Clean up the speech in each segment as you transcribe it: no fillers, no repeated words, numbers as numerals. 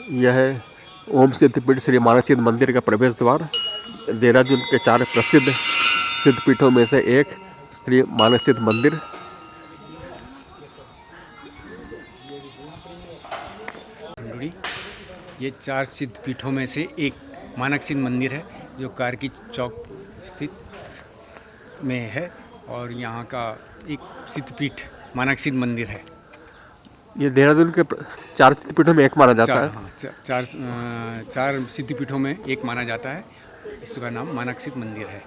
यह है ओम सिद्धपीठ श्री मानक सिद्ध मंदिर का प्रवेश द्वार। देहरादून के 4 प्रसिद्ध सिद्धपीठों में से एक श्री मानक सिद्ध मंदिर। ये 4 सिद्धपीठों में से एक मानक सिद्ध मंदिर है जो कारगी चौक स्थित में है और यहाँ का एक सिद्धपीठ मानक सिद्ध मंदिर है। ये देहरादून के 4 सिद्धपीठों में एक माना जाता है। हाँ, चार सिद्धपीठों में एक माना जाता है। इसका नाम मानक सिद्ध मंदिर है।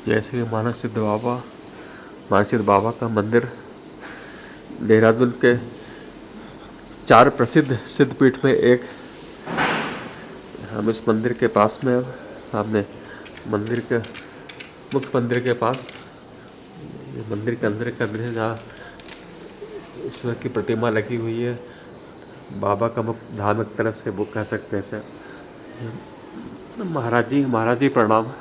जैसे मानक सिद्ध बाबा का मंदिर देहरादून के 4 प्रसिद्ध सिद्धपीठ में एक। हम इस मंदिर के पास में सामने मंदिर के मुख्य मंदिर के पास ये मंदिर के अंदर का दृश्य जहाँ ईश्वर की प्रतिमा लगी हुई है। बाबा का मुख्य धाम एक तरह से वो कह सकते हैं इसे। महाराज जी प्रणाम।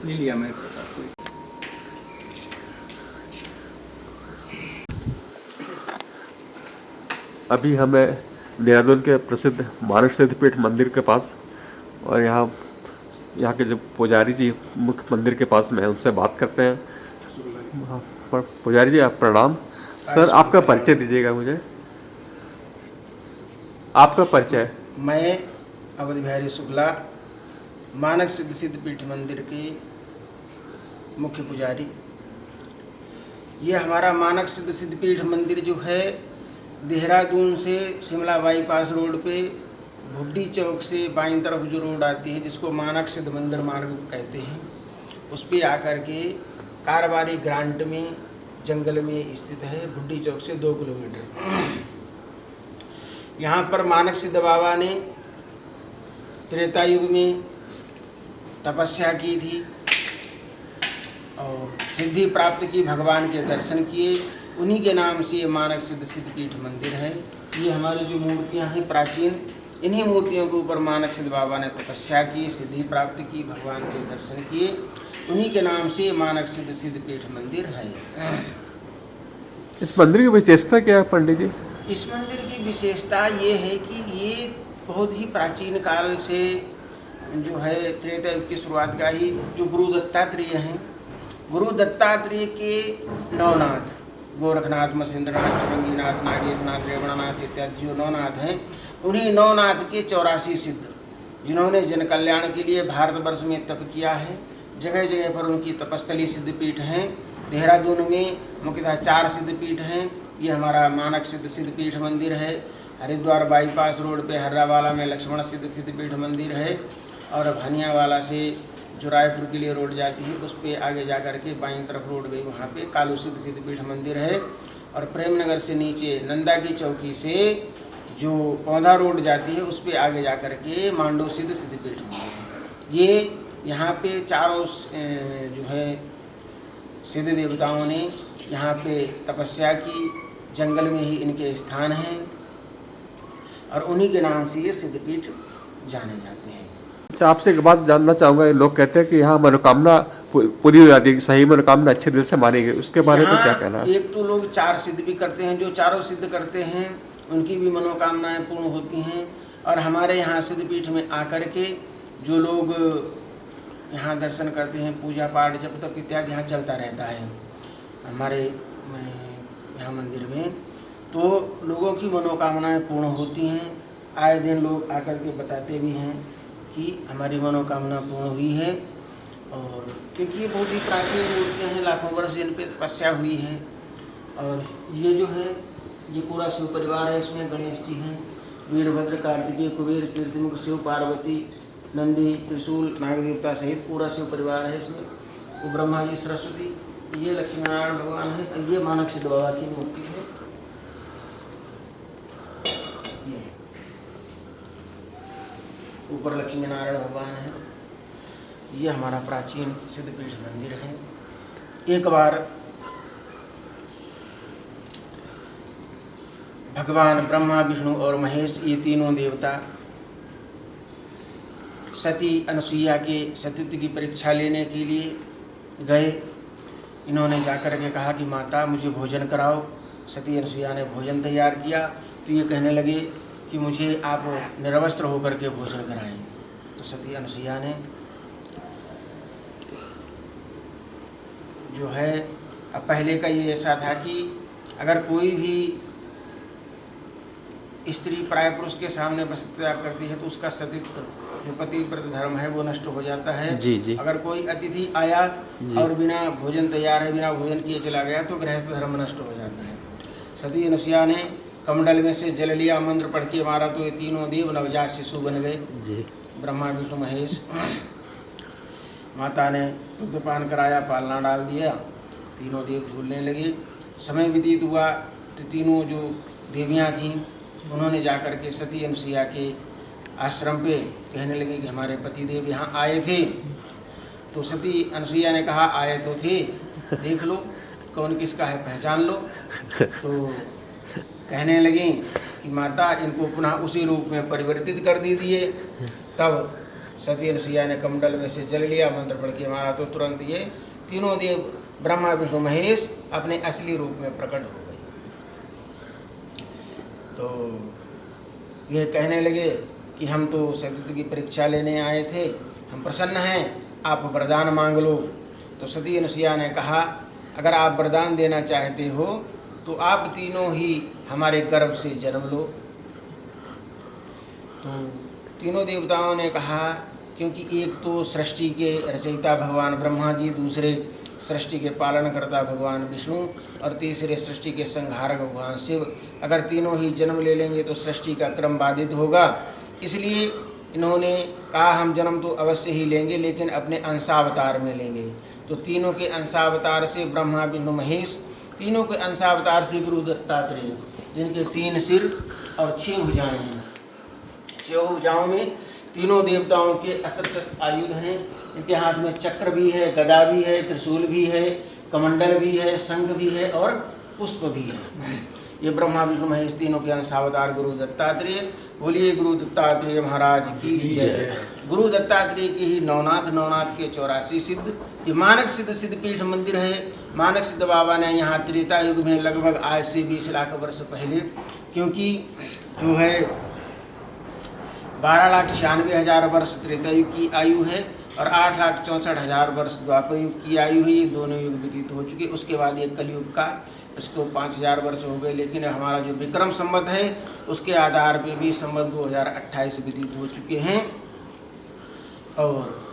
ले लिया मेरे प्रसाद को। अभी हमें देहरादून के प्रसिद्ध मानक सिद्धपीठ मंदिर के पास और यहाँ के जो पुजारी जी मुख्य मंदिर के पास में है उनसे बात करते हैं। पुजारी जी आप प्रणाम। सर आपका परिचय दीजिएगा मुझे। आपका परिचय। मैं अवधि बिहारी शुक्ला मानक सिद्धपीठ मंदिर के मुख्य पुजारी। ये हमारा मानक सिद्धपीठ मंदिर जो है देहरादून से शिमला बाईपास रोड पे भुड्डी चौक से बाईं तरफ जो रोड आती है जिसको मानक सिद्ध मंदिर मार्ग कहते हैं, उस पे आकर के कारवारी ग्रांट में जंगल में स्थित है। भुड्डी चौक से 2 किलोमीटर। यहाँ पर मानक सिद्ध बाबा ने त्रेता युग में तपस्या की थी और सिद्धि प्राप्त की, भगवान के दर्शन किए। उन्हीं के नाम से ये मानक सिद्धपीठ मंदिर है। ये हमारी जो मूर्तियां हैं प्राचीन, इन्हीं मूर्तियों के ऊपर मानक सिद्ध बाबा ने तपस्या की, सिद्धि प्राप्त की, भगवान के दर्शन किए। उन्हीं के नाम से मानक सिद्धपीठ मंदिर है। इस मंदिर की विशेषता क्या है पंडित जी? इस मंदिर की विशेषता ये है कि ये बहुत ही प्राचीन काल से जो है त्रेता युग की शुरुआत का ही जो गुरु दत्तात्रेय हैं, गुरु दत्तात्रेय के नवनाथ गोरखनाथ, मसेंद्रनाथ, चौरंगीनाथ, नागेशनाथ, रेवणनाथ इत्यादि जो नवनाथ हैं, उन्हीं नवनाथ के 84 सिद्ध जिन्होंने जन कल्याण के लिए भारतवर्ष में तप किया है। जगह जगह पर उनकी तपस्थली सिद्धपीठ हैं। देहरादून में मुख्यतः 4 सिद्धपीठ हैं। ये हमारा मानक सिद्धपीठ मंदिर है। हरिद्वार बाईपास रोड पे हर्रावाला में लक्ष्मण सिद्धपीठ मंदिर है और भनियावाला से जो रायपुर के लिए रोड जाती है उस पे आगे जा कर के बाईं तरफ रोड गई, वहाँ पे कालू सिद्धपीठ मंदिर है। और प्रेमनगर से नीचे नंदा की चौकी से जो पौधा रोड जाती है उस पे आगे जा कर के मांडू सिद्धपीठ मंदिर है। ये यहाँ पे चारों जो है सिद्ध देवताओं ने यहाँ पे तपस्या की, जंगल में ही इनके स्थान हैं और उन्हीं के नाम से ये सिद्धपीठ जाने जाते हैं। अच्छा, आपसे एक बात जानना चाहूँगा। लोग कहते हैं कि यहाँ मनोकामना पूरी हो जाती है, सही मनोकामना अच्छे दिल से मानी गई, उसके बारे में क्या कहना है? एक तो लोग 4 सिद्ध भी करते हैं, जो चारों सिद्ध करते हैं उनकी भी मनोकामनाएं पूर्ण होती हैं। और हमारे यहाँ सिद्धपीठ में आकर के जो लोग यहाँ दर्शन करते हैं, पूजा पाठ जप तप इत्यादि यहाँ चलता रहता है हमारे यहाँ मंदिर में, तो लोगों की मनोकामनाएं पूर्ण होती हैं। आए दिन लोग आकर के बताते भी हैं कि हमारी मनोकामना पूर्ण हुई है। और क्योंकि ये बहुत ही प्राचीन मूर्तियाँ हैं, लाखों वर्ष इन पर तपस्या हुई है। और ये जो है ये पूरा शिव परिवार है। इसमें गणेश जी हैं, वीरभद्र, कार्तिकेय, कुबेर, कीर्तिमुख, शिव, पार्वती, नंदी, त्रिशूल, नाग देवता सहित पूरा शिव परिवार है इसमें। वो ब्रह्मा जी, सरस्वती, ये लक्ष्मी नारायण भगवान है। ये मानक सिद्ध बाबा की मूर्ति है। ये ऊपर लक्ष्मी नारायण भगवान है। ये हमारा प्राचीन सिद्धपीठ मंदिर है। एक बार भगवान ब्रह्मा, विष्णु और महेश, ये तीनों देवता सती अनसुईया के सतीत्व की परीक्षा लेने के लिए गए। इन्होंने जाकर के कहा कि माता मुझे भोजन कराओ। सती अनसुईया ने भोजन तैयार किया तो ये कहने लगे कि मुझे आप निरवस्त्र होकर के भोजन कराएं। तो सती अनसुईया ने जो है, अब पहले का ये ऐसा था कि अगर कोई भी स्त्री प्राय पुरुष के सामने वस्त्र त्याग करती है तो उसका सतीत्व, जो पतिव्रत धर्म है, वो नष्ट हो जाता है। जी जी। अगर कोई अतिथि आया और बिना भोजन तैयार है, बिना भोजन किए चला गया तो गृहस्थ धर्म नष्ट हो जाता है। सती अनुसुईया ने कमंडल में से जल लिया, मंत्र पढ़ के मारा तो ये तीनों देव नवजात शिशु बन गए जी। ब्रह्मा, विष्णु, महेश। माता ने दुग्धपान कराया, पालना डाल दिया, तीनों देव झूलने लगे। समय व्यतीत हुआ तो तीनों जो देवियाँ थीं उन्होंने जाकर के सती अनुसुईया के आश्रम पे कहने लगे कि हमारे पतिदेव यहाँ आए थे। तो सती अनुसुईया ने कहा आए तो थे, देख लो कौन किसका है, पहचान लो। तो कहने लगे कि माता इनको पुनः उसी रूप में परिवर्तित कर दीजिए। तब सती अनुसुईया ने कमंडल में से जल लिया, मंत्र पढ़ के मारा तो तुरंत ये तीनों देव ब्रह्मा, विष्णु, महेश अपने असली रूप में प्रकट हो गए। तो ये कहने लगे कि हम तो सतीत्व की परीक्षा लेने आए थे, हम प्रसन्न हैं, आप वरदान मांग लो। तो सती अनुसुईया ने कहा अगर आप वरदान देना चाहते हो तो आप तीनों ही हमारे गर्भ से जन्म लो। तो तीनों देवताओं ने कहा, क्योंकि एक तो सृष्टि के रचयिता भगवान ब्रह्मा जी, दूसरे सृष्टि के पालनकर्ता भगवान विष्णु और तीसरे सृष्टि के संहारक भगवान शिव, अगर तीनों ही जन्म ले लेंगे तो सृष्टि का क्रम बाधित होगा। इसलिए इन्होंने कहा हम जन्म तो अवश्य ही लेंगे लेकिन अपने अंशावतार में लेंगे। तो तीनों के अंशावतार से ब्रह्मा, विष्णु, महेश, तीनों के अंशावतार से गुरु दत्तात्रेय, जिनके 3 सिर और 6 भुजाएं हैं। 6 भुजाओं में तीनों देवताओं के अस्त्र शस्त्र आयुध हैं। इनके हाथ में चक्र भी है, गदा भी है, त्रिशूल भी है, कमंडल भी है, शंख भी है और पुष्प भी है। ये ब्रह्मा, विष्णु, महेश तीनों के अंशावतार गुरु दत्तात्रेय। बोलिए गुरु दत्तात्रेय महाराज की जय। गुरु दत्तात्रेय के ही नवनाथ, नवनाथ के 84 सिद्ध। ये मानक सिद्ध सिद्धपीठ मंदिर है। मानक सिद्ध बाबा ने यहाँ त्रेता युग में लगभग आज से 20 लाख वर्ष पहले, क्योंकि जो है 12,96,000 वर्ष त्रेता युग की आयु है और 8,64,000 वर्ष द्वापर युग की आयु है। ये दोनों युग व्यतीत हो चुके। उसके बाद एक कलयुग का तो 5,000 वर्ष हो गए, लेकिन हमारा जो विक्रम संवत है उसके आधार पे भी संवत 2028 व्यतीत हो चुके हैं। और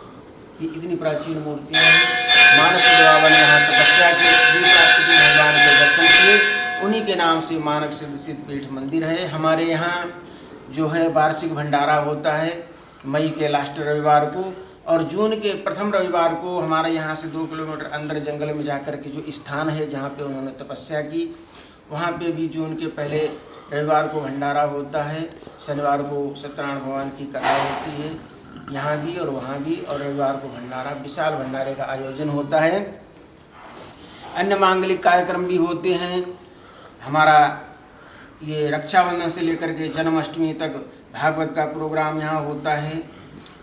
ये इतनी प्राचीन मूर्तियाँ हैं। मानक सिद्ध बाबा ने यहाँ तपस्या की, भगवान के दर्शन किए, उन्हीं के नाम से मानक सिद्ध सिद्धपीठ मंदिर है। हमारे यहाँ जो है वार्षिक भंडारा होता है मई के लास्ट रविवार को, और जून के प्रथम रविवार को हमारे यहाँ से 2 किलोमीटर अंदर जंगल में जाकर के जो स्थान है जहाँ पे उन्होंने तपस्या की, वहाँ पे भी जून के पहले रविवार को भंडारा होता है। शनिवार को सत्यनारायण भगवान की कथा होती है यहाँ भी और वहाँ भी, और रविवार को भंडारा, विशाल भंडारे का आयोजन होता है। अन्य मांगलिक कार्यक्रम भी होते हैं। हमारा ये रक्षाबंधन से लेकर के जन्माष्टमी तक भागवत का प्रोग्राम यहाँ होता है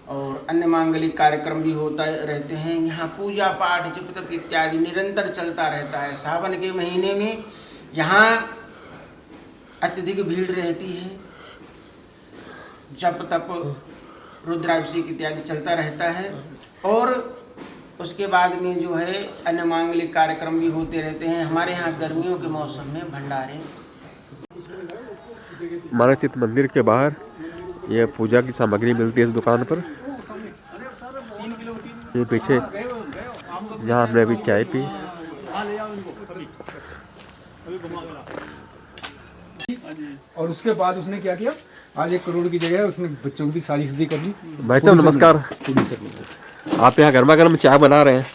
और अन्य मांगलिक कार्यक्रम भी होता रहते हैं। यहाँ पूजा पाठ, जप तप इत्यादि निरंतर चलता रहता है। सावन के महीने में यहाँ अत्यधिक भीड़ रहती है। जप तप, रुद्राभिषेक इत्यादि चलता रहता है। और उसके बाद में जो है अन्य मांगलिक कार्यक्रम भी होते रहते हैं। हमारे यहाँ गर्मियों के मौसम में भंडारे। मानक सिद्ध मंदिर के बाहर यह पूजा की सामग्री मिलती है इस दुकान पर। ये पीछे जहाँ हमने अभी चाय पी, और उसके बाद उसने क्या किया, आज 1 करोड़ की जगह है, उसने बच्चों की भी सारी खुदी कर ली। भाई साहब नमस्कार। प्रोड्यूसर आप यहाँ गर्मा गर्म चाय बना रहे हैं?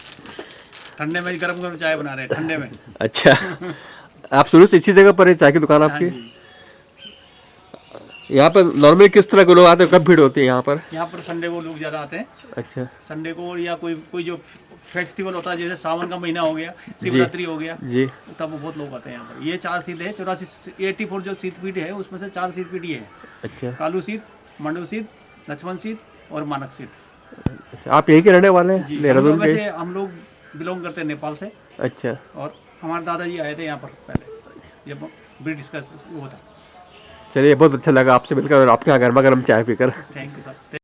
ठंडे में गरम गरम चाय बना रहे हैं, ठंडे में। अच्छा, आप शुरू से इसी जगह पर है चाय की दुकान हाँ आपकी? जी। यहाँ पर नॉर्मली किस तरह के लोग आते हैं, कब भीड़ होती है यहाँ पर? यहाँ पर संडे को लोग ज़्यादा आते हैं, अच्छा संडे को, या कोई जो फेस्टिवल होता है, जैसे सावन का महीना हो गया, शिवरात्रि हो गया, जी। तब बहुत लोग आते हैं यहाँ पर। ये 4 सीट है, 84 जो सीतपीठ है उसमें से 4 सीतपीठ ये है, अच्छा कालू सीत, मंडू सीत, लक्ष्मण सीत और मानक सीत। अच्छा, आप यहीं के रहने वाले हैं जी, देहरादून के? वैसे हम लोग बिलोंग करते हैं नेपाल से, अच्छा और हमारे दादाजी आए थे यहाँ पर पहले, जब ब्रिटिश का वो था। चलिए, बहुत अच्छा लगा आपसे मिलकर और आपके यहाँ गर्मा गर्म चाय पीकर। Thank you.